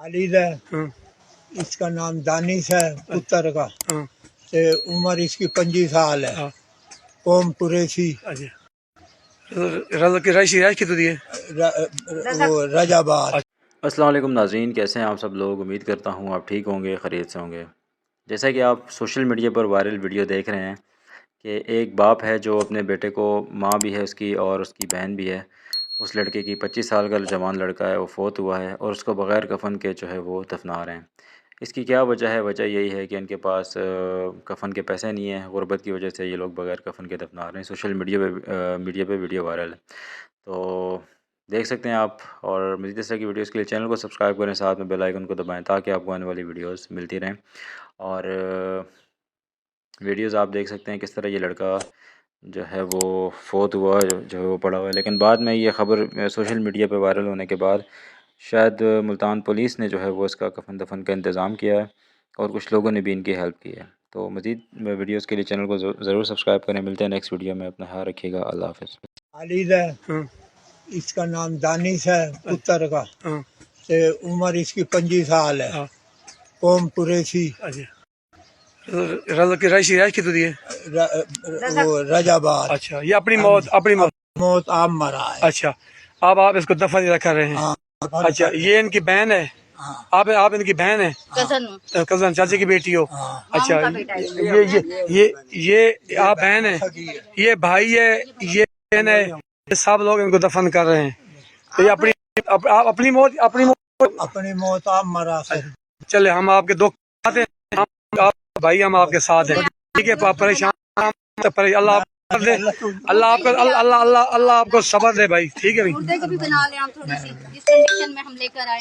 خالد ہے، ہاں اس کا نام دانش ہے پتر کا، ہاں تے عمر اس کی 25 سال ہے، ہاں قوم قریشی، اچھا رضا کی رائشی رائش کی تو دی ہے وہ رجا آباد۔ السلام علیکم ناظرین، کیسے ہیں آپ سب لوگ؟ امید کرتا ہوں آپ ٹھیک ہوں گے، خیریت سے ہوں گے۔ جیسا کہ آپ سوشل میڈیا پر وائرل ویڈیو دیکھ رہے ہیں کہ ایک باپ ہے جو اپنے بیٹے کو، ماں بھی ہے اس کی اور اس کی بہن بھی ہے، اس لڑکے کی 25 سال کا جوان لڑکا ہے، وہ فوت ہوا ہے اور اس کو بغیر کفن کے جو ہے وہ دفنا رہے ہیں۔ اس کی کیا وجہ ہے؟ وجہ یہی ہے کہ ان کے پاس کفن کے پیسے نہیں ہیں، غربت کی وجہ سے یہ لوگ بغیر کفن کے دفنا رہے ہیں۔ سوشل میڈیا پہ ویڈیو وائرل ہے، تو دیکھ سکتے ہیں آپ۔ اور مزید اس طرح کی ویڈیوز کے لیے چینل کو سبسکرائب کریں، ساتھ میں بیل آئیکن کو دبائیں تاکہ آپ کو آنے والی ویڈیوز ملتی رہیں۔ اور ویڈیوز آپ دیکھ سکتے ہیں کس طرح یہ لڑکا جو ہے وہ فوت ہوا، جو ہے وہ پڑا ہوا ہے، لیکن بعد میں یہ خبر سوشل میڈیا پہ وائرل ہونے کے بعد شاید ملتان پولیس نے جو ہے وہ اس کا کفن دفن کا انتظام کیا ہے اور کچھ لوگوں نے بھی ان کی ہیلپ کی ہے۔ تو مزید ویڈیوز کے لیے چینل کو ضرور سبسکرائب کریں۔ ملتے ہیں نیکسٹ ویڈیو میں، اپنا خیال رکھیے گا، اللہ حافظ۔ خالد ہے، ہاں اس کا نام دانش ہے پتر کا، ہاں تے عمر اس کی 25 سال ہے، ہاں قوم قریشی، اچھا رضا کی رائشی رائش کی تو دی ہے وہ رجا آباد۔ اچھا یہ اپنی موت موت آپ مرا ہے۔ اچھا اب آپ اس کو دفن کر رہے ہیں؟ ہاں اچھا یہ ان کی بہن ہے؟ ہاں آپ ان کی بہن ہیں، کزن چاچے کی بیٹی ہو؟ ہاں، اچھا یہ آپ بہن ہیں، یہ بھائی ہے، یہ بہن ہے، یہ سب لوگ ان کو دفن کر رہے ہیں۔ تو یہ اپنی موت اپنی موت آپ مرا ہے۔ چلے ہم آپ کے دکھ آتے ہیں، بھائی ہم آپ کے ساتھ ہیں، ٹھیک ہے؟ آپ پریشان اللہ آپ کو دے، اللہ آپ کو صبر دے بھائی، ٹھیک ہے بھائی؟ مردے کی بھی بنا لیں ہم تھوڑی سی، جس کنڈیشن میں ہم لے کر آئے